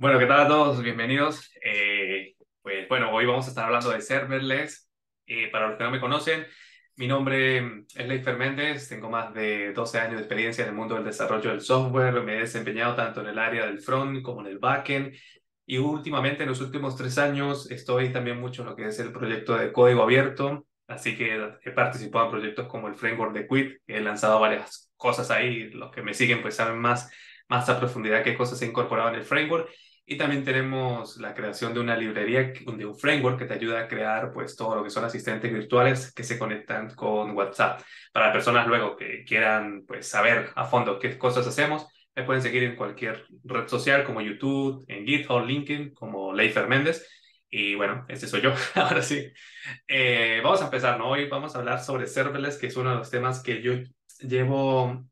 Bueno, ¿qué tal a todos? Bienvenidos. Pues bueno, hoy vamos a estar hablando de serverless. Para los que no me conocen, mi nombre es Leifer Méndez, tengo más de 12 años de experiencia en el mundo del desarrollo del software, me he desempeñado tanto en el área del front como en el backend y últimamente en los últimos 3 años estoy también mucho en lo que es el proyecto de código abierto, así que he participado en proyectos como el framework de Qt, he lanzado varias cosas ahí, los que me siguen pues saben más a profundidad qué cosas he incorporado en el framework. Y también tenemos la creación de una librería, de un framework que te ayuda a crear pues todo lo que son asistentes virtuales que se conectan con WhatsApp. Para personas luego que quieran pues saber a fondo qué cosas hacemos, me pueden seguir en cualquier red social como YouTube, en GitHub, LinkedIn, como Leifer Méndez. Y bueno, este soy yo. Ahora sí. Vamos a empezar, ¿no? Hoy vamos a hablar sobre serverless, que es uno de los temas que llevo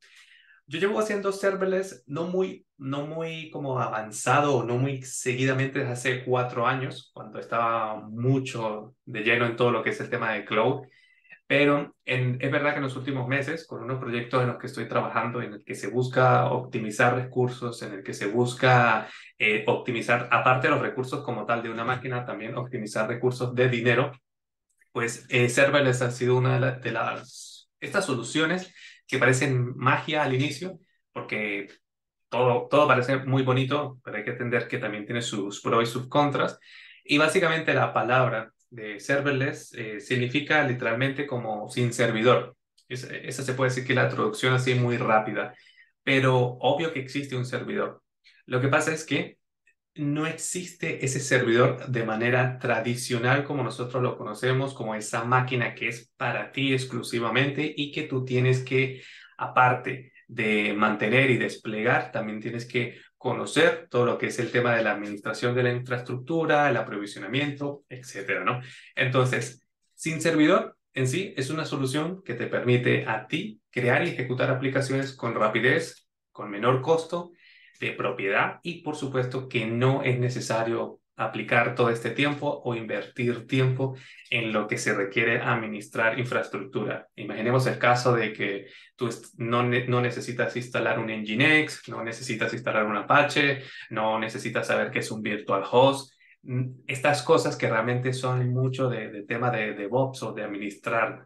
yo llevo haciendo serverless no muy como avanzado o no muy seguidamente desde hace 4 años, cuando estaba mucho de lleno en todo lo que es el tema de cloud. Pero es verdad que en los últimos meses, con unos proyectos en los que estoy trabajando, en el que se busca optimizar recursos, en el que se busca optimizar, aparte de los recursos como tal de una máquina, también optimizar recursos de dinero, pues serverless ha sido una de estas soluciones que parecen magia al inicio, porque todo parece muy bonito, pero hay que entender que también tiene sus pros y sus contras. Y básicamente la palabra de serverless significa literalmente como sin servidor. Esa se puede decir que la traducción así muy rápida, pero obvio que existe un servidor. Lo que pasa es que no existe ese servidor de manera tradicional como nosotros lo conocemos, como esa máquina que es para ti exclusivamente y que tú tienes que, aparte de mantener y desplegar, también tienes que conocer todo lo que es el tema de la administración de la infraestructura, el aprovisionamiento, etcétera, ¿no? Entonces, sin servidor en sí es una solución que te permite a ti crear y ejecutar aplicaciones con rapidez, con menor costo de propiedad y por supuesto que no es necesario aplicar todo este tiempo o invertir tiempo en lo que se requiere administrar infraestructura. Imaginemos el caso de que tú no necesitas instalar un Nginx, no necesitas instalar un Apache, no necesitas saber qué es un virtual host. Estas cosas que realmente son mucho de tema de DevOps o de administrar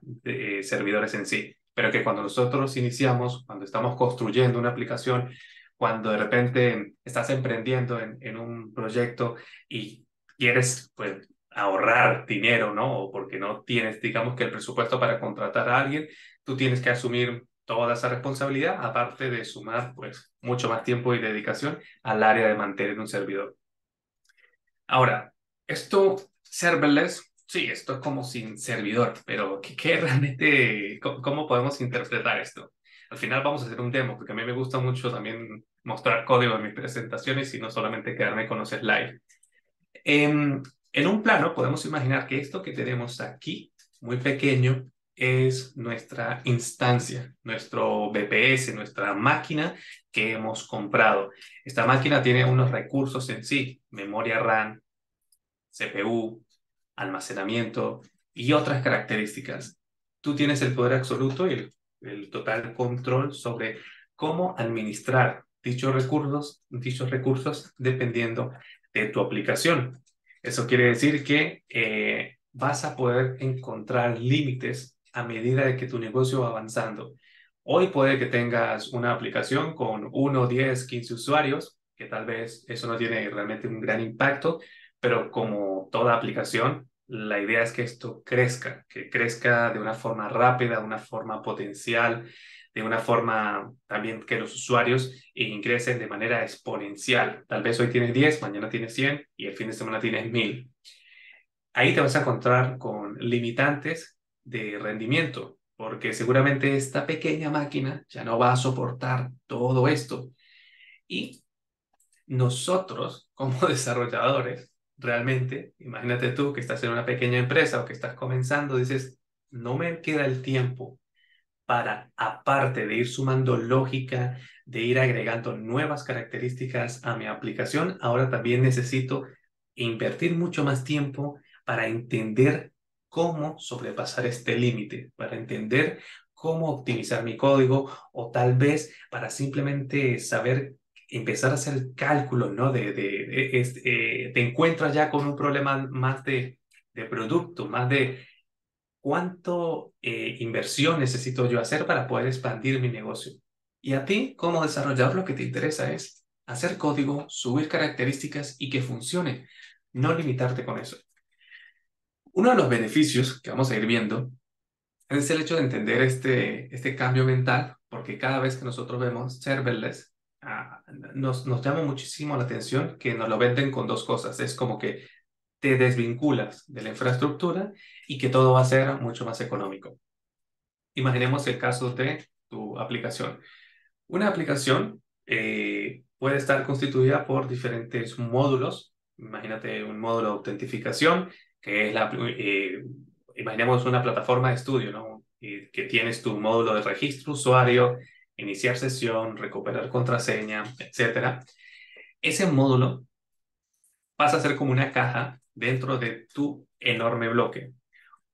servidores en sí, pero que cuando nosotros iniciamos, cuando estamos construyendo una aplicación, cuando de repente estás emprendiendo en un proyecto y quieres pues ahorrar dinero, ¿no? O porque no tienes, digamos que el presupuesto para contratar a alguien, tú tienes que asumir toda esa responsabilidad, aparte de sumar pues mucho más tiempo y dedicación al área de mantener un servidor. Ahora, esto serverless, sí, esto es como sin servidor, pero ¿qué realmente, cómo podemos interpretar esto? Al final vamos a hacer un demo, porque a mí me gusta mucho también mostrar código en mis presentaciones y no solamente quedarme con los slides. En un plano podemos imaginar que esto que tenemos aquí, muy pequeño, es nuestra instancia, nuestro VPS, nuestra máquina que hemos comprado. Esta máquina tiene unos recursos en sí, memoria RAM, CPU, almacenamiento y otras características. Tú tienes el poder absoluto y el total control sobre cómo administrar dichos recursos dependiendo de tu aplicación. Eso quiere decir que vas a poder encontrar límites a medida de que tu negocio va avanzando. Hoy puede que tengas una aplicación con 1, 10, 15 usuarios, que tal vez eso no tiene realmente un gran impacto, pero como toda aplicación, la idea es que esto crezca, que crezca de una forma rápida, de una forma potencial, de una forma también que los usuarios ingresen de manera exponencial. Tal vez hoy tienes 10, mañana tienes 100 y el fin de semana tienes 1000. Ahí te vas a encontrar con limitantes de rendimiento, porque seguramente esta pequeña máquina ya no va a soportar todo esto. Y nosotros, como desarrolladores, realmente, imagínate tú que estás en una pequeña empresa o que estás comenzando, dices, no me queda el tiempo para, aparte de ir sumando lógica, de ir agregando nuevas características a mi aplicación, ahora también necesito invertir mucho más tiempo para entender cómo sobrepasar este límite, para entender cómo optimizar mi código o tal vez para simplemente saber empezar a hacer cálculos, ¿no? Te encuentras ya con un problema más de producto, más de cuánto inversión necesito yo hacer para poder expandir mi negocio. Y a ti, como desarrollador, lo que te interesa es hacer código, subir características y que funcione, no limitarte con eso. Uno de los beneficios que vamos a ir viendo es el hecho de entender este cambio mental, porque cada vez que nosotros vemos serverless, nos llama muchísimo la atención que nos lo venden con dos cosas. Es como que te desvinculas de la infraestructura y que todo va a ser mucho más económico. Imaginemos el caso de tu aplicación. Una aplicación puede estar constituida por diferentes módulos. Imagínate un módulo de autentificación, que es imaginemos una plataforma de estudio, ¿no? Y que tienes tu módulo de registro usuario, iniciar sesión, recuperar contraseña, etcétera. Ese módulo pasa a ser como una caja dentro de tu enorme bloque.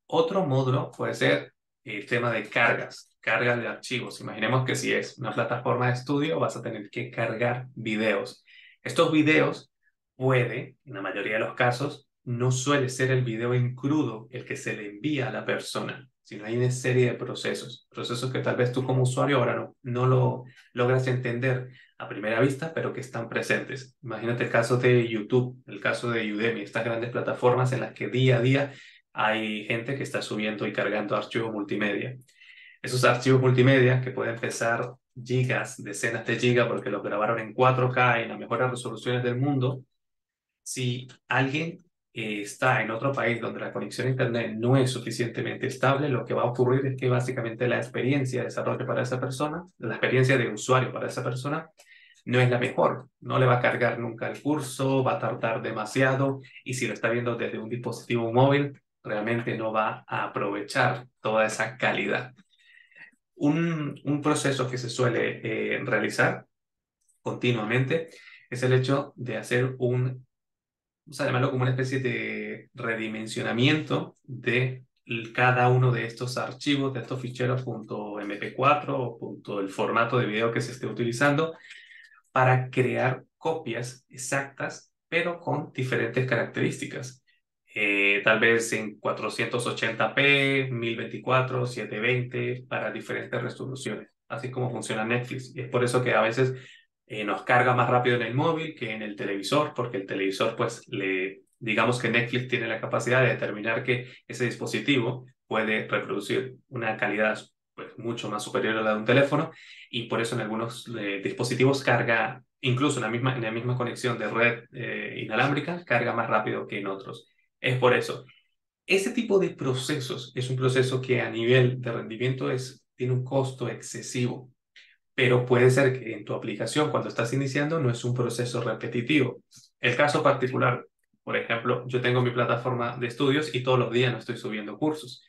Otro módulo puede ser el tema de cargas de archivos. Imaginemos que si es una plataforma de estudio, vas a tener que cargar videos. Estos videos en la mayoría de los casos, no suele ser el video en crudo el que se le envía a la persona, sino hay una serie de procesos que tal vez tú como usuario ahora no lo logras entender a primera vista, pero que están presentes. Imagínate el caso de YouTube, el caso de Udemy, estas grandes plataformas en las que día a día hay gente que está subiendo y cargando archivos multimedia. Esos archivos multimedia que pueden pesar gigas, decenas de gigas, porque los grabaron en 4K en las mejores resoluciones del mundo. Si alguien está en otro país donde la conexión a Internet no es suficientemente estable, lo que va a ocurrir es que básicamente la experiencia de desarrollo para esa persona, la experiencia de usuario para esa persona, no es la mejor. No le va a cargar nunca el curso, va a tardar demasiado y si lo está viendo desde un dispositivo móvil, realmente no va a aprovechar toda esa calidad. Un proceso que se suele realizar continuamente es el hecho de hacer vamos a llamarlo como una especie de redimensionamiento de cada uno de estos archivos, de estos ficheros .mp4 o el formato de video que se esté utilizando para crear copias exactas, pero con diferentes características. Tal vez en 480p, 1024, 720, para diferentes resoluciones, así como funciona Netflix. Y es por eso que a veces nos carga más rápido en el móvil que en el televisor, porque el televisor, pues, digamos que Netflix tiene la capacidad de determinar que ese dispositivo puede reproducir una calidad pues, mucho más superior a la de un teléfono y por eso en algunos dispositivos carga, incluso en la misma conexión de red inalámbrica, carga más rápido que en otros. Es por eso. Ese tipo de procesos es un proceso que a nivel de rendimiento tiene un costo excesivo, pero puede ser que en tu aplicación, cuando estás iniciando, no es un proceso repetitivo. El caso particular, por ejemplo, yo tengo mi plataforma de estudios y todos los días no estoy subiendo cursos,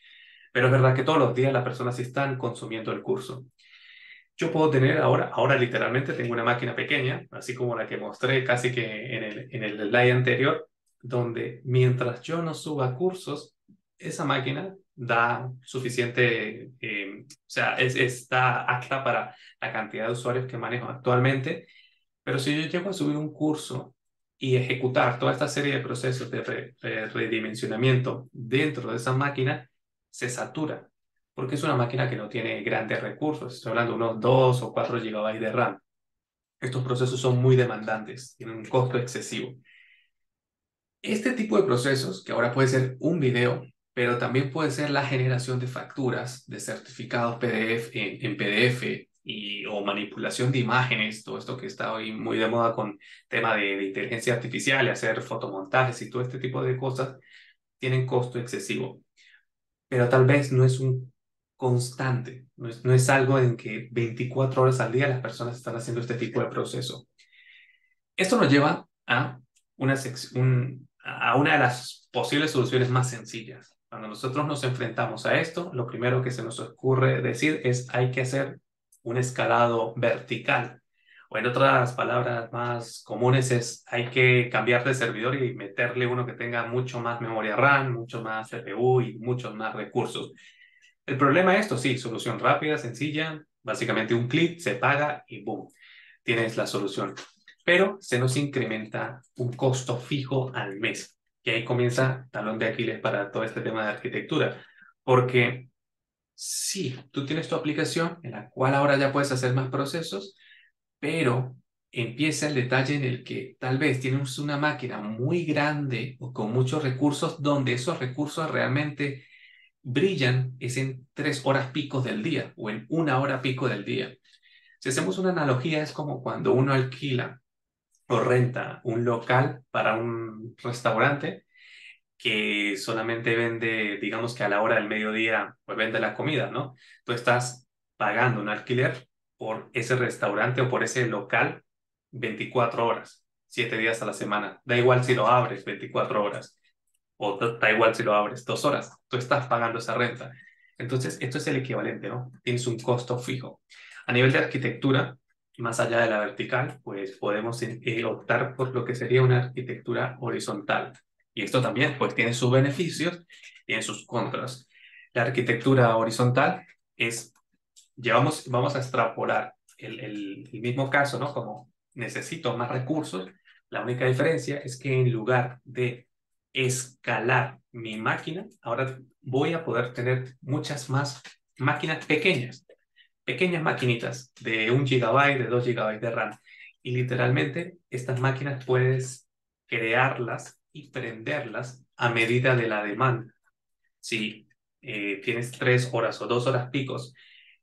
pero es verdad que todos los días las personas sí están consumiendo el curso. Yo puedo tener ahora literalmente tengo una máquina pequeña, así como la que mostré casi que en el slide anterior, donde mientras yo no suba cursos, esa máquina da suficiente, o sea, está apta para la cantidad de usuarios que manejo actualmente, pero si yo llego a subir un curso y ejecutar toda esta serie de procesos de redimensionamiento dentro de esa máquina, se satura, porque es una máquina que no tiene grandes recursos. Estoy hablando de unos 2 o 4 gigabytes de RAM. Estos procesos son muy demandantes, tienen un costo excesivo. Este tipo de procesos, que ahora puede ser un video, pero también puede ser la generación de facturas, de certificados PDF en PDF o manipulación de imágenes, todo esto que está hoy muy de moda con tema de inteligencia artificial y hacer fotomontajes y todo este tipo de cosas, tienen costo excesivo. Pero tal vez no es un constante, no es algo en que 24 horas al día las personas están haciendo este tipo de proceso. Esto nos lleva a a una de las posibles soluciones más sencillas. Cuando nosotros nos enfrentamos a esto, lo primero que se nos ocurre decir es hay que hacer un escalado vertical. O en otras palabras más comunes es hay que cambiar de servidor y meterle uno que tenga mucho más memoria RAM, mucho más CPU y muchos más recursos. El problema es esto, sí, solución rápida, sencilla, básicamente un clic, se paga y boom, tienes la solución. pero se nos incrementa un costo fijo al mes. Y ahí comienza talón de Aquiles para todo este tema de arquitectura, porque sí, tú tienes tu aplicación en la cual ahora ya puedes hacer más procesos, pero empieza el detalle en el que tal vez tienes una máquina muy grande o con muchos recursos donde esos recursos realmente brillan es en 3 horas picos del día o en 1 hora pico del día. Si hacemos una analogía, es como cuando uno alquila o renta un local para un restaurante que solamente vende, digamos que a la hora del mediodía, pues vende la comida, ¿no? Tú estás pagando un alquiler por ese restaurante o por ese local 24 horas, 7 días a la semana. Da igual si lo abres 24 horas o da igual si lo abres 2 horas. Tú estás pagando esa renta. Entonces, esto es el equivalente, ¿no? Tienes un costo fijo. A nivel de arquitectura, más allá de la vertical, pues podemos optar por lo que sería una arquitectura horizontal. Y esto también, pues tiene sus beneficios, tiene sus contras. La arquitectura horizontal es, vamos a extrapolar el mismo caso, ¿no? Como necesito más recursos, la única diferencia es que en lugar de escalar mi máquina, ahora voy a poder tener muchas más máquinas pequeñas, pequeñas maquinitas de 1 GB, de 2 GB de RAM. Y literalmente estas máquinas puedes crearlas y prenderlas a medida de la demanda. Si tienes 3 horas o 2 horas picos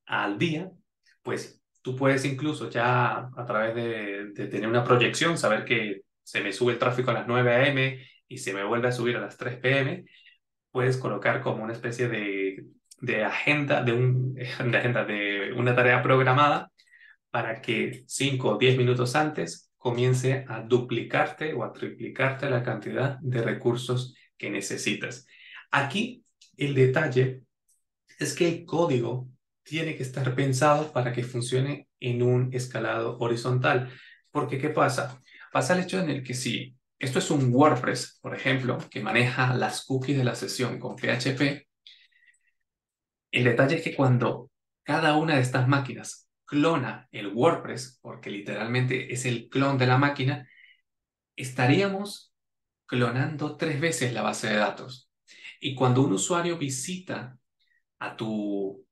al día, pues tú puedes incluso ya a través de tener una proyección, saber que se me sube el tráfico a las 9 a.m. y se me vuelve a subir a las 3 p.m., puedes colocar como una especie de agenda, de agenda, de una tarea programada para que 5 o 10 minutos antes comience a duplicarte o a triplicarte la cantidad de recursos que necesitas. Aquí el detalle es que el código tiene que estar pensado para que funcione en un escalado horizontal. Porque, ¿qué pasa? Pasa el hecho en el que si esto es un WordPress, por ejemplo, que maneja las cookies de la sesión con PHP, el detalle es que cuando cada una de estas máquinas clona el WordPress, porque literalmente es el clon de la máquina, estaríamos clonando 3 veces la base de datos. Y cuando un usuario visita a tu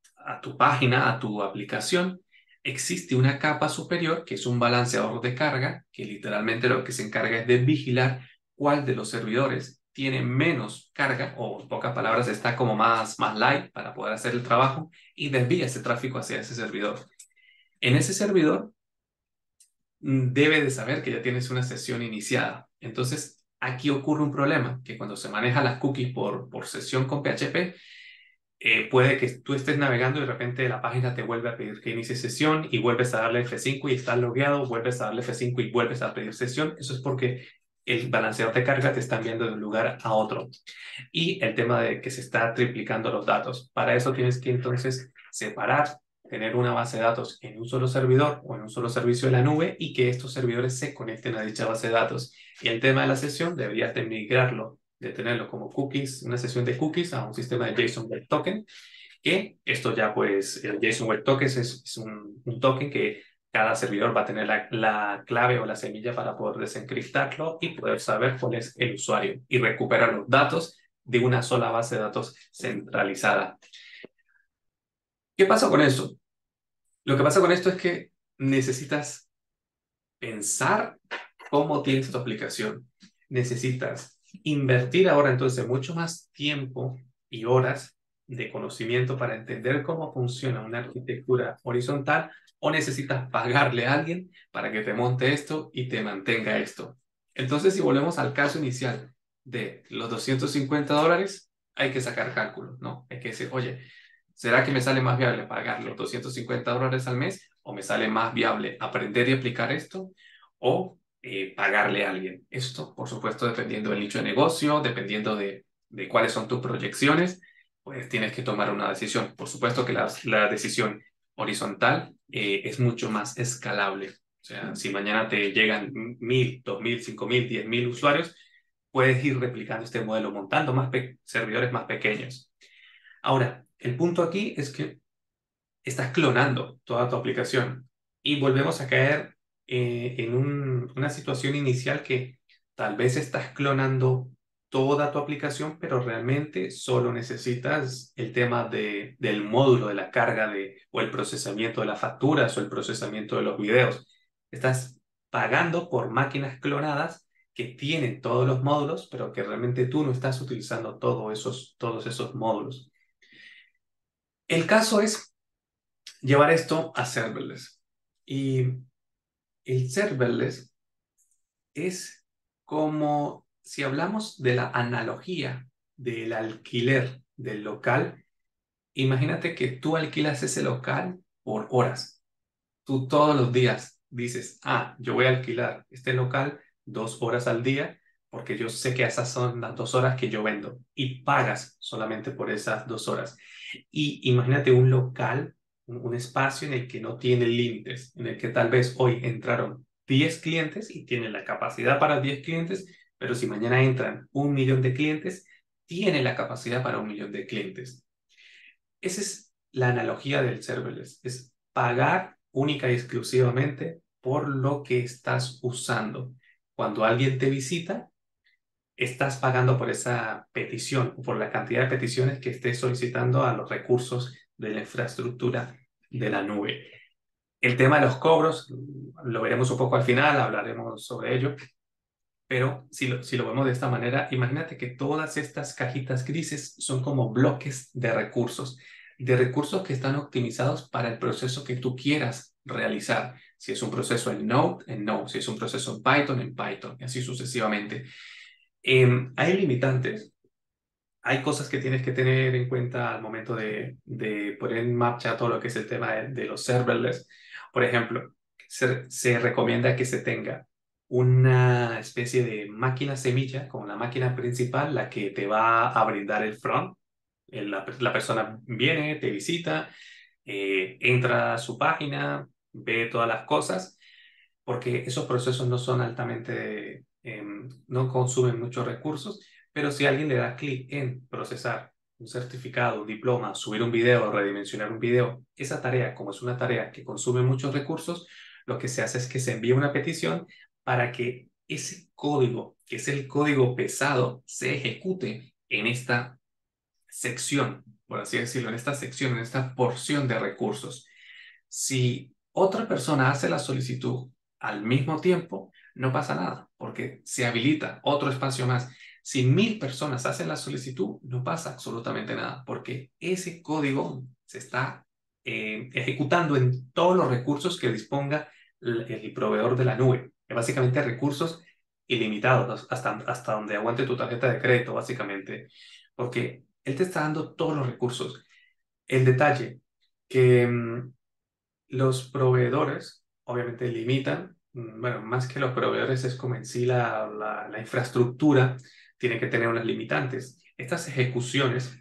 página, a tu aplicación, existe una capa superior que es un balanceador de carga, que literalmente lo que se encarga es de vigilar cuál de los servidores tiene menos carga, o en pocas palabras está como más light para poder hacer el trabajo, y desvía ese tráfico hacia ese servidor. En ese servidor debe de saber que ya tienes una sesión iniciada. Entonces, aquí ocurre un problema, que cuando se maneja las cookies por sesión con PHP, puede que tú estés navegando y de repente la página te vuelve a pedir que inicie sesión y vuelves a darle F5 y estás logueado, vuelves a darle F5 y vuelves a pedir sesión. Eso es porque el balanceador de carga te está enviando de un lugar a otro. Y el tema de que se está triplicando los datos. Para eso tienes que entonces separar, tener una base de datos en un solo servidor o en un solo servicio de la nube y que estos servidores se conecten a dicha base de datos. Y el tema de la sesión deberías de migrarlo, de tenerlo como cookies, una sesión de cookies a un sistema de JSON Web Token, que esto ya pues el JSON Web Token es un token que cada servidor va a tener la clave o la semilla para poder desencriptarlo y poder saber cuál es el usuario y recuperar los datos de una sola base de datos centralizada. ¿Qué pasa con eso? Lo que pasa con esto es que necesitas pensar cómo tienes tu aplicación. Necesitas invertir ahora entonces mucho más tiempo y horas de conocimiento para entender cómo funciona una arquitectura horizontal o necesitas pagarle a alguien para que te monte esto y te mantenga esto. Entonces, si volvemos al caso inicial de los $250, hay que sacar cálculos, ¿no? Hay que decir, oye, ¿será que me sale más viable pagar los $250 al mes o me sale más viable aprender y aplicar esto o pagarle a alguien? Esto, por supuesto, dependiendo del nicho de negocio, dependiendo de cuáles son tus proyecciones, pues tienes que tomar una decisión. Por supuesto que la decisión horizontal es mucho más escalable. O sea, si mañana te llegan 1.000, 2.000, 5.000, 10.000 usuarios, puedes ir replicando este modelo, montando servidores más pequeños. Ahora, el punto aquí es que estás clonando toda tu aplicación y volvemos a caer una situación inicial que tal vez estás clonando toda tu aplicación, pero realmente solo necesitas el tema del módulo de la carga o el procesamiento de las facturas o el procesamiento de los videos. Estás pagando por máquinas clonadas que tienen todos los módulos, pero que realmente tú no estás utilizando todos esos módulos. El caso es llevar esto a serverless. Y el serverless es como si hablamos de la analogía del alquiler del local. Imagínate que tú alquilas ese local por horas. Tú todos los días dices, yo voy a alquilar este local 2 horas al día porque yo sé que esas son las 2 horas que yo vendo y pagas solamente por esas 2 horas. Y imagínate un local, un espacio en el que no tiene límites, en el que tal vez hoy entraron 10 clientes y tienen la capacidad para 10 clientes, pero si mañana entran 1 millón de clientes, tiene la capacidad para 1 millón de clientes. Esa es la analogía del serverless, es pagar única y exclusivamente por lo que estás usando. Cuando alguien te visita, estás pagando por esa petición o por la cantidad de peticiones que estés solicitando a los recursos de la infraestructura de la nube. El tema de los cobros lo veremos un poco al final, hablaremos sobre ello, pero si lo vemos de esta manera, imagínate que todas estas cajitas grises son como bloques de recursos que están optimizados para el proceso que tú quieras realizar. Si es un proceso en Node, si es un proceso en Python, y así sucesivamente. Hay limitantes, hay cosas que tienes que tener en cuenta al momento de poner en marcha todo lo que es el tema de los serverless. Por ejemplo, se recomienda que se tenga una especie de máquina semilla como la máquina principal, la que te va a brindar el front. La persona viene, te visita, entra a su página, ve todas las cosas, porque esos procesos no son altamente, no consumen muchos recursos, pero si alguien le da clic en procesar un certificado, un diploma, subir un video, redimensionar un video, esa tarea, como es una tarea que consume muchos recursos, lo que se hace es que se envía una petición para que ese código, que es el código pesado, se ejecute en esta sección, por así decirlo, en esta sección, en esta porción de recursos. Si otra persona hace la solicitud al mismo tiempo, no pasa nada, porque se habilita otro espacio más. Si 1000 personas hacen la solicitud, no pasa absolutamente nada, porque ese código se está ejecutando en todos los recursos que disponga el proveedor de la nube. Básicamente recursos ilimitados, hasta donde aguante tu tarjeta de crédito, básicamente, porque él te está dando todos los recursos. El detalle que los proveedores obviamente limitan, bueno, más que los proveedores es como en sí la infraestructura tiene que tener unas limitantes. Estas ejecuciones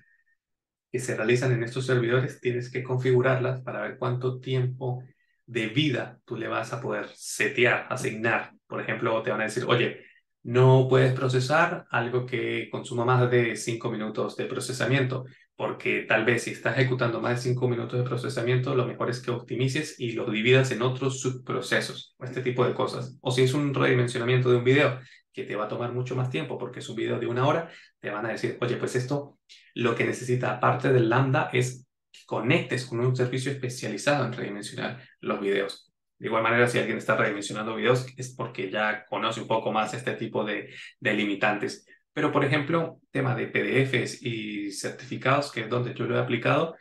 que se realizan en estos servidores tienes que configurarlas para ver cuánto tiempo de vida tú le vas a poder setear, asignar. Por ejemplo, te van a decir, oye, no puedes procesar algo que consuma más de 5 minutos de procesamiento, porque tal vez si estás ejecutando más de 5 minutos de procesamiento, lo mejor es que optimices y lo dividas en otros subprocesos, o este tipo de cosas. O si es un redimensionamiento de un video que te va a tomar mucho más tiempo porque es un video de 1 hora, te van a decir, oye, pues esto lo que necesita, aparte del Lambda, es que conectes con un servicio especializado en redimensionar los videos. De igual manera, si alguien está redimensionando videos, es porque ya conoce un poco más este tipo de limitantes. Pero, por ejemplo, tema de PDFs y certificados, que es donde yo lo he aplicado,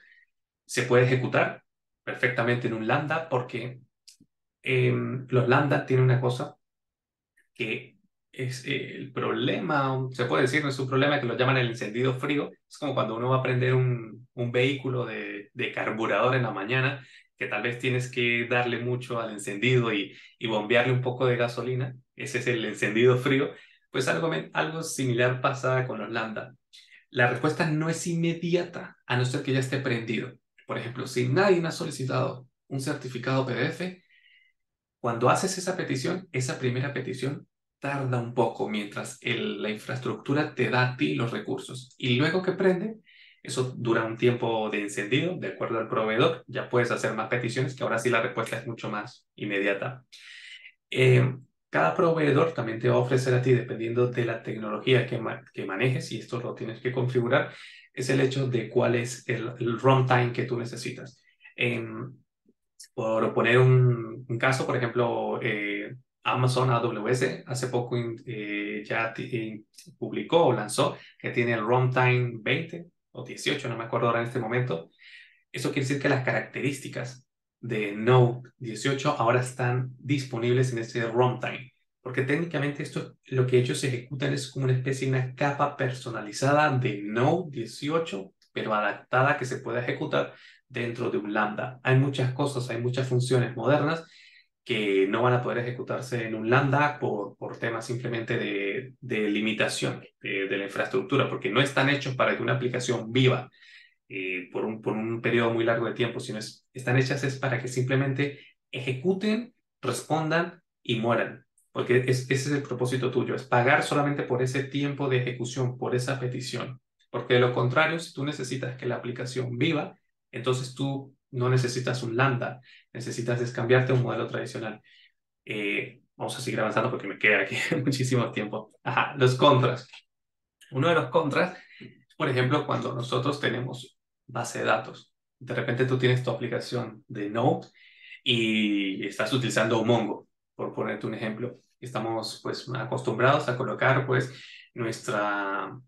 se puede ejecutar perfectamente en un Lambda porque los Lambda tienen una cosa que es el problema, se puede decir, no es un problema, que lo llaman el encendido frío. Es como cuando uno va a prender un vehículo de carburador en la mañana, que tal vez tienes que darle mucho al encendido y bombearle un poco de gasolina. Ese es el encendido frío. Pues algo similar pasa con los Lambda. La respuesta no es inmediata, a no ser que ya esté prendido. Por ejemplo, si nadie ha solicitado un certificado PDF, cuando haces esa primera petición tarda un poco mientras la infraestructura te da a ti los recursos. Y luego que prende, eso dura un tiempo de encendido, de acuerdo al proveedor. Ya puedes hacer más peticiones, que ahora sí la respuesta es mucho más inmediata. Eh, Cada proveedor también te va a ofrecer a ti, dependiendo de la tecnología que manejes, y esto lo tienes que configurar, es el hecho de cuál es el runtime que tú necesitas. Em, por poner un caso, por ejemplo, Amazon AWS hace poco publicó o lanzó que tiene el runtime 20 o 18, no me acuerdo ahora en este momento. Eso quiere decir que las características de Node 18 ahora están disponibles en ese runtime. Porque técnicamente esto, lo que ellos ejecutan es como una especie de una capa personalizada de Node 18, pero adaptada que se pueda ejecutar dentro de un Lambda. Hay muchas cosas, hay muchas funciones modernas que no van a poder ejecutarse en un Lambda por temas simplemente de limitación de la infraestructura, porque no están hechos para que una aplicación viva por un periodo muy largo de tiempo, sino están hechas es para que simplemente ejecuten, respondan y mueran. Porque ese es el propósito tuyo, es pagar solamente por ese tiempo de ejecución, por esa petición. Porque de lo contrario, si tú necesitas que la aplicación viva, entonces tú no necesitas un lambda, necesitas cambiarte a un modelo tradicional. Vamos a seguir avanzando porque me queda aquí muchísimo tiempo. Ajá, los contras. Uno de los contras, por ejemplo, cuando nosotros tenemos base de datos, de repente tú tienes tu aplicación de Node y estás utilizando Mongo, por ponerte un ejemplo. Estamos pues acostumbrados a colocar pues nuestra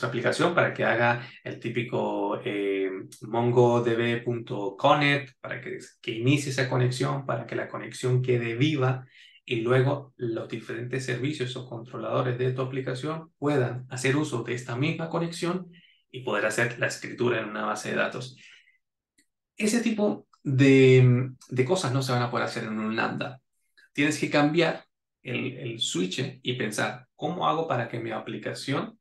aplicación para que haga el típico mongodb.connect, para que inicie esa conexión, para que la conexión quede viva y luego los diferentes servicios o controladores de tu aplicación puedan hacer uso de esta misma conexión y poder hacer la escritura en una base de datos. Ese tipo de cosas no se van a poder hacer en un lambda. Tienes que cambiar el switch y pensar, ¿cómo hago para que mi aplicación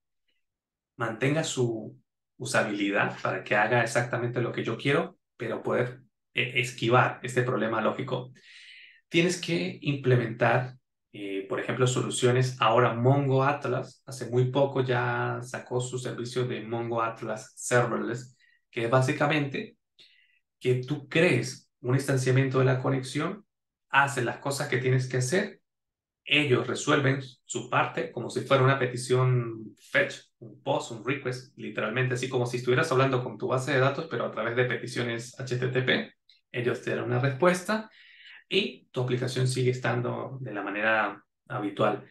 mantenga su usabilidad, para que haga exactamente lo que yo quiero, pero poder esquivar este problema lógico? Tienes que implementar, por ejemplo, soluciones. Ahora Mongo Atlas, hace muy poco ya sacó su servicio de Mongo Atlas Serverless, que es básicamente que tú crees un instanciamiento de la conexión, haces las cosas que tienes que hacer, ellos resuelven su parte como si fuera una petición fetch, un post, un request, literalmente así como si estuvieras hablando con tu base de datos, pero a través de peticiones HTTP. Ellos te dan una respuesta y tu aplicación sigue estando de la manera habitual.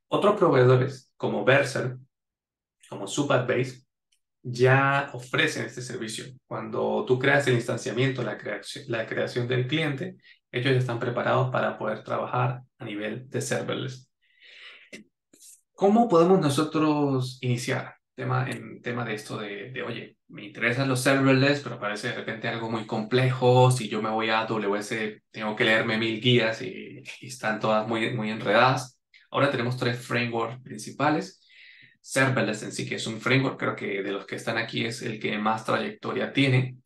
Otros proveedores como Vercel, como Supabase, ya ofrecen este servicio. Cuando tú creas el instanciamiento, la creación del cliente, ellos ya están preparados para poder trabajar a nivel de serverless. ¿Cómo podemos nosotros iniciar en tema de esto oye, me interesan los serverless, pero parece de repente algo muy complejo? Si yo me voy a AWS, tengo que leerme 1000 guías y están todas muy enredadas. Ahora tenemos tres frameworks principales. Serverless en sí, que es un framework, creo que de los que están aquí es el que más trayectoria tiene.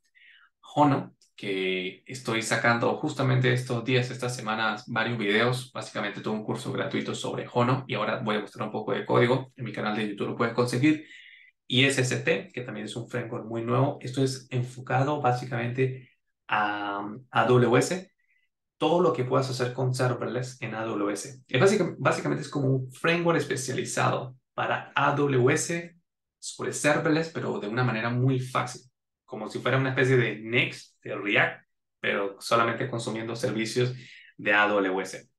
Hono, que estoy sacando justamente estos días, estas semanas, varios videos, básicamente todo un curso gratuito sobre Hono, y ahora voy a mostrar un poco de código. En mi canal de YouTube lo puedes conseguir. Y SST, que también es un framework muy nuevo. Esto es enfocado básicamente a AWS, todo lo que puedas hacer con serverless en AWS. Básicamente es como un framework especializado para AWS sobre serverless, pero de una manera muy fácil, como si fuera una especie de Next, de React, pero solamente consumiendo servicios de AWS.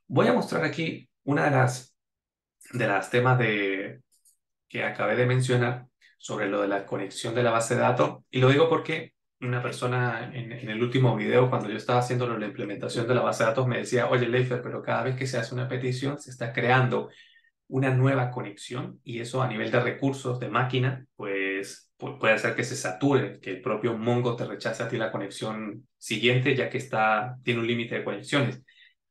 Voy a mostrar aquí una de las temas que acabé de mencionar sobre lo de la conexión de la base de datos. Y lo digo porque una persona en el último video, cuando yo estaba haciendo la implementación de la base de datos, me decía, oye, Leifer, pero cada vez que se hace una petición, se está creando una nueva conexión y eso a nivel de recursos de máquina, pues puede hacer que se sature, que el propio Mongo te rechace a ti la conexión siguiente, ya que tiene un límite de conexiones.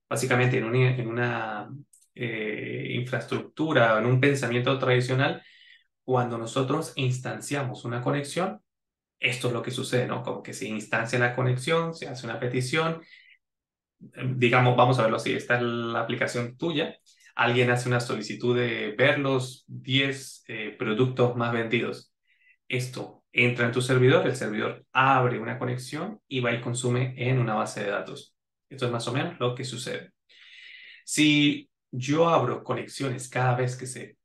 Básicamente, en una infraestructura, en un pensamiento tradicional, cuando nosotros instanciamos una conexión, esto es lo que sucede, ¿no? Como que se instancia la conexión, se hace una petición, digamos, vamos a verlo así, esta es la aplicación tuya, alguien hace una solicitud de ver los 10 productos más vendidos. Esto entra en tu servidor, el servidor abre una conexión y va y consume en una base de datos. Esto es más o menos lo que sucede. Si yo abro conexiones cada vez que se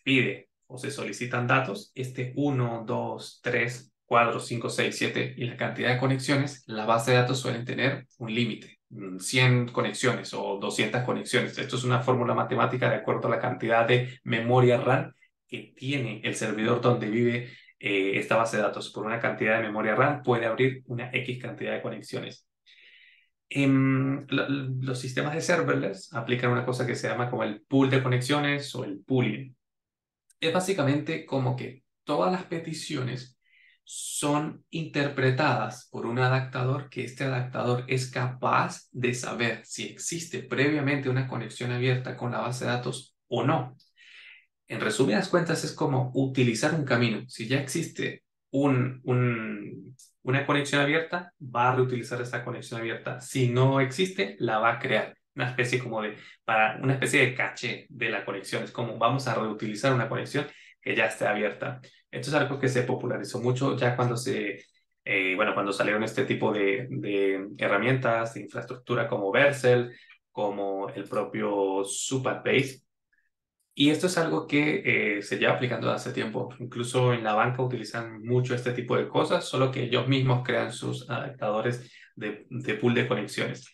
pide o se solicitan datos, este 1, 2, 3, 4, 5, 6, 7 y la cantidad de conexiones, la base de datos suelen tener un límite, 100 conexiones o 200 conexiones. Esto es una fórmula matemática de acuerdo a la cantidad de memoria RAM que tiene el servidor donde vive esta base de datos. Por una cantidad de memoria RAM puede abrir una X cantidad de conexiones. Los sistemas de serverless aplican una cosa que se llama como el pool de conexiones o el pooling. Es básicamente como que todas las peticiones son interpretadas por un adaptador, que este adaptador es capaz de saber si existe previamente una conexión abierta con la base de datos o no. En resumidas cuentas, es como utilizar un camino. Si ya existe una conexión abierta, va a reutilizar esa conexión abierta. Si no existe, la va a crear. Una especie como una especie de caché de la conexión. Es como vamos a reutilizar una conexión que ya esté abierta. Esto es algo que se popularizó mucho ya cuando salieron este tipo de herramientas de infraestructura como Vercel, como el propio Supabase. Y esto es algo que se lleva aplicando desde hace tiempo. Incluso en la banca utilizan mucho este tipo de cosas, solo que ellos mismos crean sus adaptadores de pool de conexiones.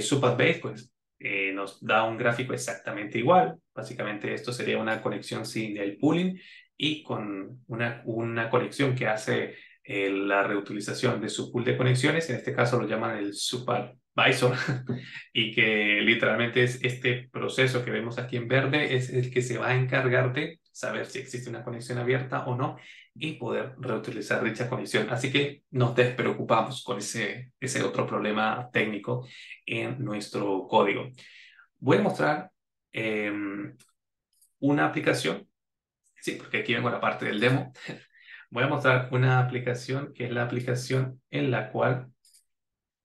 Supabase, pues, nos da un gráfico exactamente igual. Básicamente esto sería una conexión sin el pooling y con una conexión que hace la reutilización de su pool de conexiones. En este caso lo llaman el Supabvisor. Y que literalmente es este proceso que vemos aquí en verde, es el que se va a encargar de saber si existe una conexión abierta o no y poder reutilizar dicha conexión. Así que nos despreocupamos con ese otro problema técnico en nuestro código. Voy a mostrar eh, una aplicación, sí, porque aquí vengo a la parte del demo. Voy a mostrar una aplicación que es la aplicación en la cual,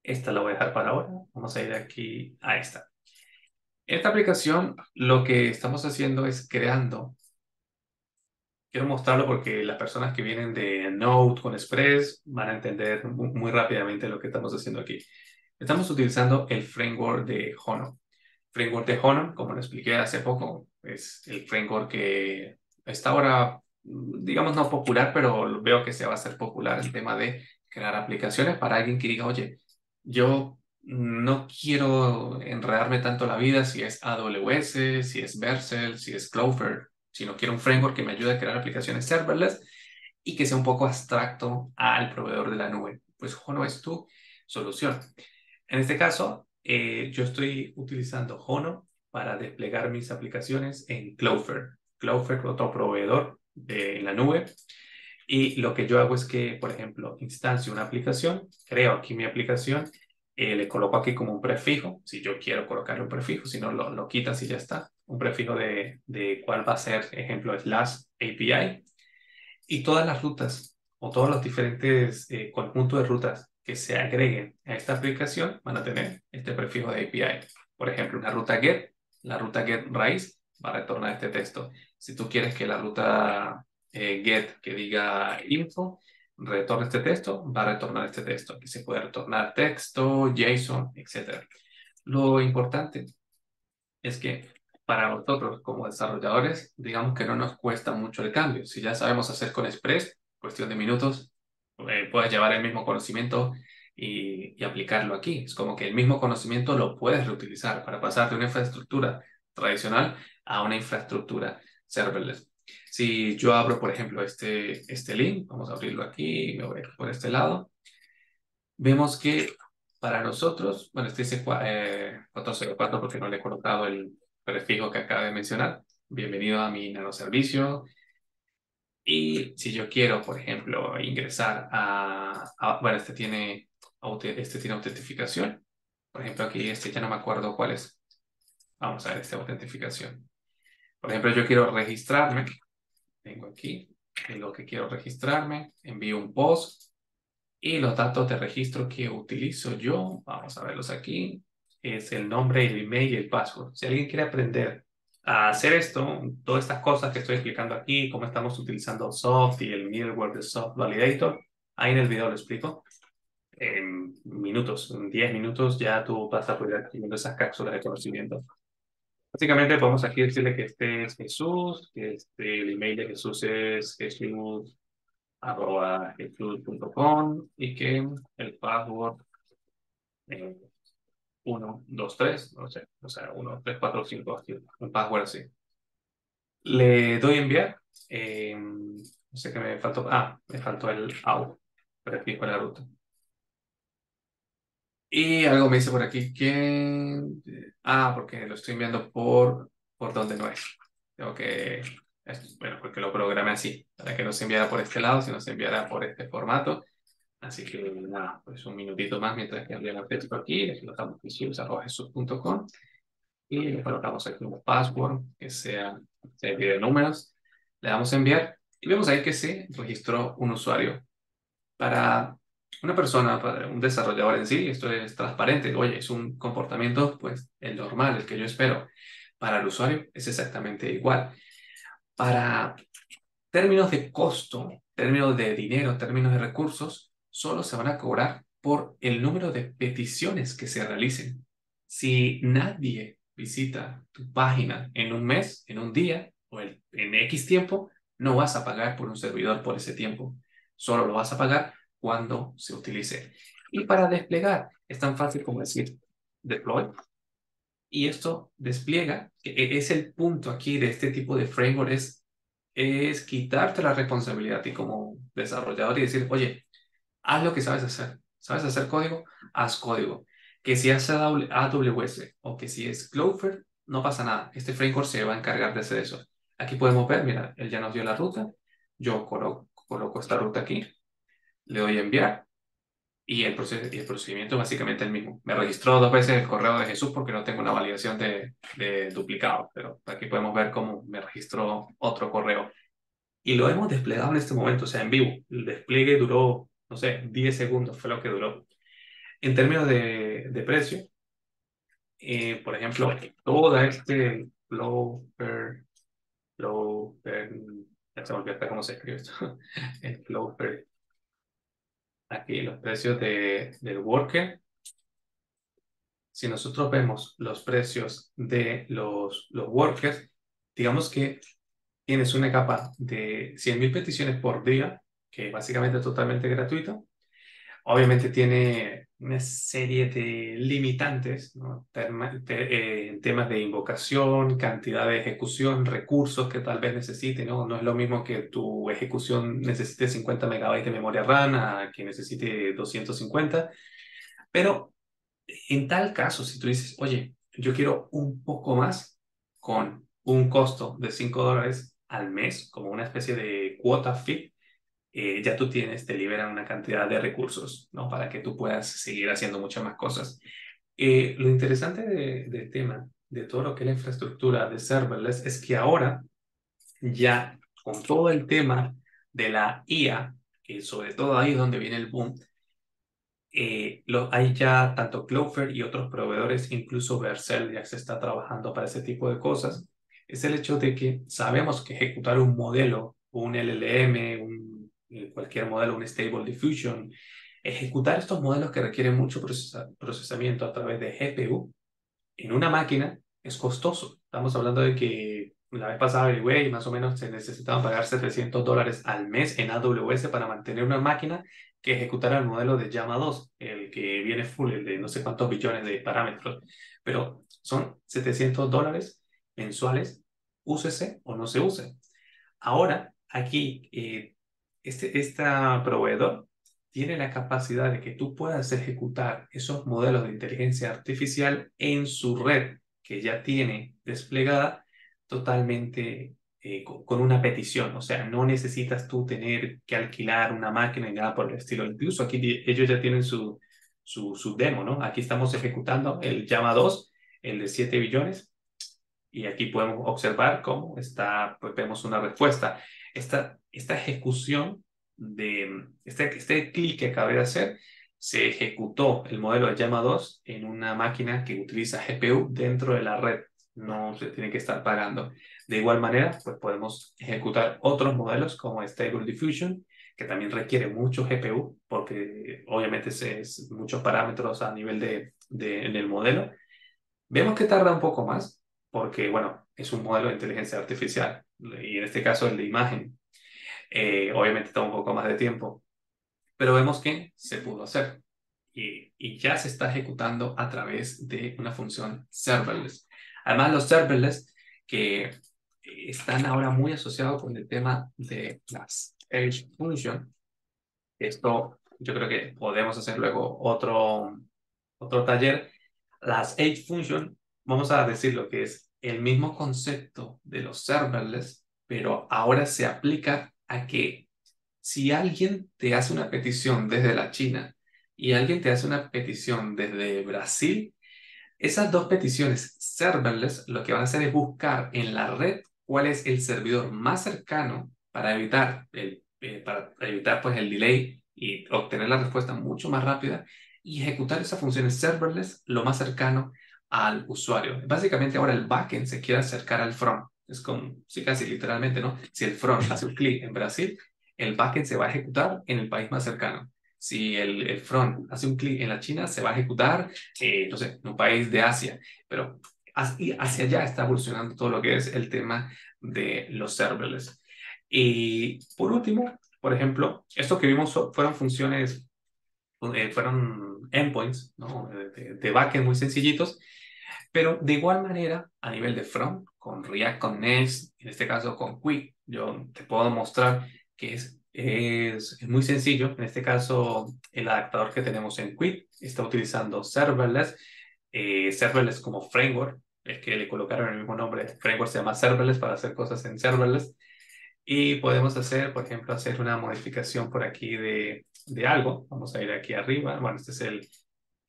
esta la voy a dejar para ahora, vamos a ir aquí a esta. Esta aplicación lo que estamos haciendo es quiero mostrarlo porque las personas que vienen de Node con Express van a entender muy rápidamente lo que estamos haciendo aquí. Estamos utilizando el framework de Hono. Framework de Hono, como lo expliqué hace poco, es el framework que está ahora, digamos, no popular, pero veo que se va a hacer popular el tema de crear aplicaciones para alguien que diga, oye, yo no quiero enredarme tanto la vida si es AWS, si es Vercel, si es Cloudflare, sino quiero un framework que me ayude a crear aplicaciones serverless y que sea un poco abstracto al proveedor de la nube. Pues Hono es tu solución. En este caso, yo estoy utilizando Hono para desplegar mis aplicaciones en Cloudflare. Cloudflare, otro proveedor de la nube. Y lo que yo hago es que, por ejemplo, instancio una aplicación, creo aquí mi aplicación, le coloco aquí como un prefijo, si yo quiero colocarle un prefijo, si no lo quitas y ya está. Un prefijo de cuál va a ser, ejemplo, slash API. Y todas las rutas o todos los diferentes conjuntos de rutas que se agreguen a esta aplicación van a tener este prefijo de API. Por ejemplo, una ruta get, la ruta get raíz va a retornar este texto. Si tú quieres que la ruta get que diga info retorne este texto, va a retornar este texto. Aquí se puede retornar texto, JSON, etc. Lo importante es que para nosotros como desarrolladores, digamos que no nos cuesta mucho el cambio. Si ya sabemos hacer con Express, cuestión de minutos, puedes llevar el mismo conocimiento y aplicarlo aquí. Es como que el mismo conocimiento lo puedes reutilizar para pasar de una infraestructura tradicional a una infraestructura serverless. Si yo abro, por ejemplo, este link, vamos a abrirlo aquí, me voy por este lado, vemos que para nosotros, bueno, este dice 404 porque no le he colocado el prefijo que acabo de mencionar. Bienvenido a mi nanoservicio. Y si yo quiero, por ejemplo, ingresar bueno, este tiene autentificación. Por ejemplo, aquí ya no me acuerdo cuál es. Vamos a ver esta autentificación. Por ejemplo, yo quiero registrarme. Vengo aquí, digo que quiero registrarme, envío un post. Y los datos de registro que utilizo yo, vamos a verlos aquí, es el nombre, el email y el password. Si alguien quiere aprender a hacer esto, todas estas cosas que estoy explicando aquí, cómo estamos utilizando Soft y el middleware de Soft Validator, ahí en el video lo explico. En minutos, en 10 minutos ya tú vas a poder adquirir esas cápsulas de conocimiento. Básicamente podemos aquí decirle que este es Jesús, que el email de Jesús es jesús@jesús.com y que el password eh, 1, 2, 3, no sé, o sea, 1, 3, 4, 5, así, un password así. Le doy enviar. No sé qué me faltó. Ah, me faltó el out. Pero aquí con la ruta. Y algo me dice por aquí que... porque lo estoy enviando por donde no es. Tengo que... bueno, porque lo programé así, para que no se enviara por este lado, sino se enviara por este formato. Así que nada, pues un minutito más mientras que envían el texto aquí. Le colocamos jesús.com y le colocamos aquí un password que sea serie de números. Le damos a enviar y vemos ahí que se registró un usuario. Para una persona, para un desarrollador en sí, esto es transparente. Oye, es un comportamiento, pues, el normal, el que yo espero. Para el usuario es exactamente igual. Para términos de costo, términos de dinero, términos de recursos, solo se van a cobrar por el número de peticiones que se realicen. Si nadie visita tu página en un mes, en un día o en X tiempo, no vas a pagar por un servidor por ese tiempo. Solo lo vas a pagar cuando se utilice. Y para desplegar, es tan fácil como decir deploy. Y esto despliega, que es el punto aquí de este tipo de framework, es quitarte la responsabilidad a ti como desarrollador y decir, oye, haz lo que sabes hacer. ¿Sabes hacer código? Haz código. Que si hace AWS o que si es Cloudflare, no pasa nada. Este framework se va a encargar de hacer eso. Aquí podemos ver, mira, él ya nos dio la ruta. Yo coloco esta ruta aquí, le doy a enviar y el procedimiento es básicamente el mismo. Me registró 2 veces el correo de Jesús porque no tengo una validación de duplicado, pero aquí podemos ver cómo me registró otro correo. Y lo hemos desplegado en este momento, o sea, en vivo. El despliegue duró, no sé, 10 segundos fue lo que duró. En términos de precio, por ejemplo, toda este flow per, ya se me olvidó hasta cómo se escribe esto, el flow per, aquí los precios del worker. Si nosotros vemos los precios de los workers, digamos que tienes una capa de 100.000 peticiones por día, que básicamente es totalmente gratuita. Obviamente tiene una serie de limitantes, ¿no? En temas de invocación, cantidad de ejecución, recursos que tal vez necesite, ¿no? No es lo mismo que tu ejecución necesite 50 megabytes de memoria RAM a que necesite 250, pero en tal caso, si tú dices, oye, yo quiero un poco más con un costo de $5 al mes, como una especie de cuota fee, ya tú te liberan una cantidad de recursos, ¿no? Para que tú puedas seguir haciendo muchas más cosas. Lo interesante del tema, de todo lo que es la infraestructura de serverless, es que ahora ya con todo el tema de la IA, que sobre todo ahí es donde viene el boom, hay ya tanto Cloudflare y otros proveedores, incluso Vercel ya se está trabajando para ese tipo de cosas, es el hecho de que sabemos que ejecutar un modelo, un LLM, cualquier modelo, un Stable Diffusion, ejecutar estos modelos que requieren mucho procesamiento a través de GPU en una máquina es costoso. Estamos hablando de que la vez pasada averigüé y más o menos se necesitaban pagar $700 al mes en AWS para mantener una máquina que ejecutara el modelo de Llama 2, el que viene full, el de no sé cuántos billones de parámetros. Pero son $700 mensuales, úsese o no se use. Ahora, aquí, este proveedor tiene la capacidad de que tú puedas ejecutar esos modelos de inteligencia artificial en su red que ya tiene desplegada totalmente con una petición. O sea, no necesitas tú tener que alquilar una máquina ni nada por el estilo. Incluso aquí ellos ya tienen su demo, ¿no? Aquí estamos ejecutando el Llama 2, el de 7 billones, y aquí podemos observar cómo está, pues vemos una respuesta. Esta ejecución este clic que acabé de hacer, se ejecutó el modelo de Llama 2 en una máquina que utiliza GPU dentro de la red. No se tiene que estar pagando. De igual manera, pues podemos ejecutar otros modelos como Stable Diffusion, que también requiere mucho GPU, porque obviamente es muchos parámetros a nivel en el modelo. Vemos que tarda un poco más, porque, bueno, es un modelo de inteligencia artificial y en este caso el de imagen. Obviamente toma un poco más de tiempo, pero vemos que se pudo hacer y ya se está ejecutando a través de una función serverless. Además, los serverless que están ahora muy asociados con el tema de las Edge Function. Esto yo creo que podemos hacer luego otro taller. Las Edge Function, vamos a decir lo que es el mismo concepto de los serverless, pero ahora se aplica a que si alguien te hace una petición desde la China y alguien te hace una petición desde Brasil, esas dos peticiones serverless lo que van a hacer es buscar en la red cuál es el servidor más cercano para evitar pues, el delay y obtener la respuesta mucho más rápida y ejecutar esas funciones serverless lo más cercano al usuario. Básicamente ahora el backend se quiere acercar al front. Es como, sí, casi literalmente, ¿no? Si el front hace un clic en Brasil, el backend se va a ejecutar en el país más cercano. Si el front hace un clic en la China, se va a ejecutar no sé, en un país de Asia, pero hacia allá está evolucionando todo lo que es el tema de los serverless. Y por último, por ejemplo, esto que vimos fueron funciones, fueron endpoints, ¿no? De backend muy sencillitos, pero de igual manera, a nivel de front, con React, con Next, en este caso con Qt, yo te puedo mostrar que es muy sencillo. En este caso, el adaptador que tenemos en Qt está utilizando serverless, serverless como framework, es que le colocaron el mismo nombre, el framework se llama serverless para hacer cosas en serverless. Y podemos hacer, por ejemplo, hacer una modificación por aquí de algo. Vamos a ir aquí arriba. Bueno, este es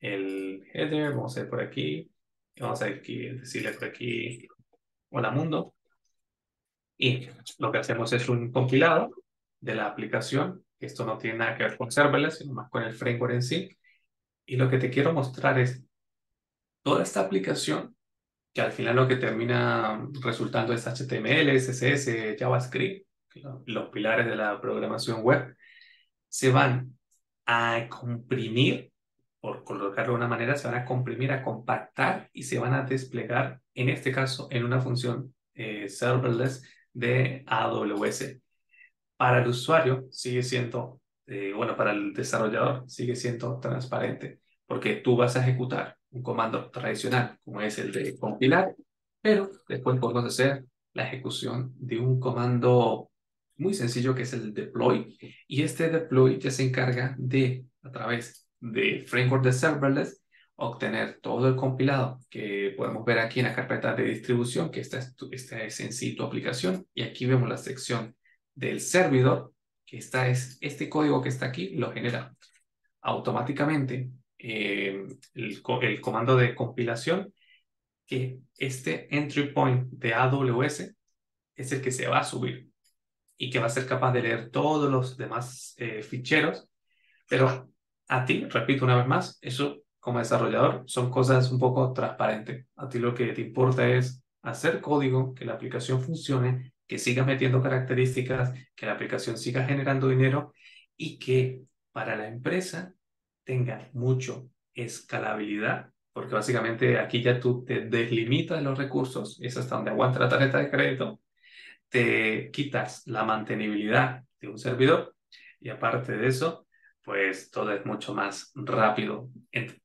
el header. Vamos a ir por aquí. Y vamos a decirle por aquí, hola mundo. Y lo que hacemos es un compilado de la aplicación. Esto no tiene nada que ver con serverless, sino más con el framework en sí. Y lo que te quiero mostrar es toda esta aplicación, que al final lo que termina resultando es HTML, CSS, JavaScript, los pilares de la programación web, se van a comprimir, por colocarlo de una manera, se van a comprimir, a compactar y se van a desplegar, en este caso, en una función serverless de AWS. Para el usuario sigue siendo, bueno, para el desarrollador sigue siendo transparente, porque tú vas a ejecutar un comando tradicional, como es el de compilar, pero después podemos hacer la ejecución de un comando muy sencillo que es el deploy, y este deploy ya se encarga de, a través de framework de serverless, obtener todo el compilado que podemos ver aquí en la carpeta de distribución, que esta es en sí tu aplicación, y aquí vemos la sección del servidor, que este código que está aquí, lo genera automáticamente el comando de compilación, que este entry point de AWS es el que se va a subir y que va a ser capaz de leer todos los demás ficheros, pero a ti, repito una vez más, eso como desarrollador son cosas un poco transparentes. A ti lo que te importa es hacer código, que la aplicación funcione, que siga metiendo características, que la aplicación siga generando dinero y que para la empresa tenga mucho escalabilidad, porque básicamente aquí ya tú te deslimitas los recursos, es hasta donde aguanta la tarjeta de crédito, te quitas la mantenibilidad de un servidor y aparte de eso, pues todo es mucho más rápido,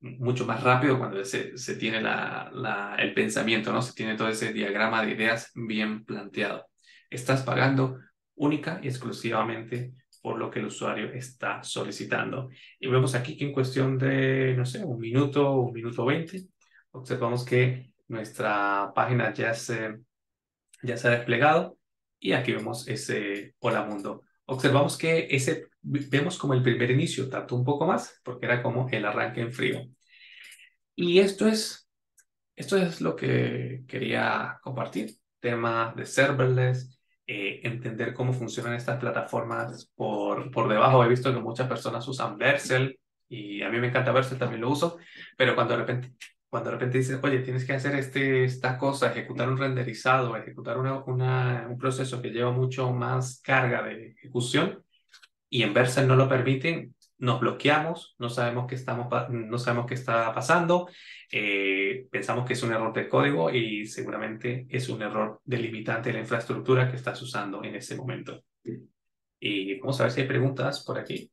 mucho más rápido cuando se tiene el pensamiento, ¿no? Se tiene todo ese diagrama de ideas bien planteado. Estás pagando única y exclusivamente por lo que el usuario está solicitando. Y vemos aquí que en cuestión de, no sé, un minuto 20, observamos que nuestra página ya se ha desplegado y aquí vemos ese hola mundo. Observamos que vemos como el primer inicio tardó un poco más porque era como el arranque en frío. Y esto es lo que quería compartir. Tema de serverless, entender cómo funcionan estas plataformas por debajo. He visto que muchas personas usan Vercel y a mí me encanta Vercel, también lo uso, pero cuando de repente dices, oye, tienes que hacer esta cosa, ejecutar un renderizado, ejecutar un proceso que lleva mucho más carga de ejecución y en Vercel no lo permiten, nos bloqueamos, no sabemos qué está pasando, pensamos que es un error del código y seguramente es un error delimitante de la infraestructura que estás usando en ese momento. Y vamos a ver si hay preguntas por aquí.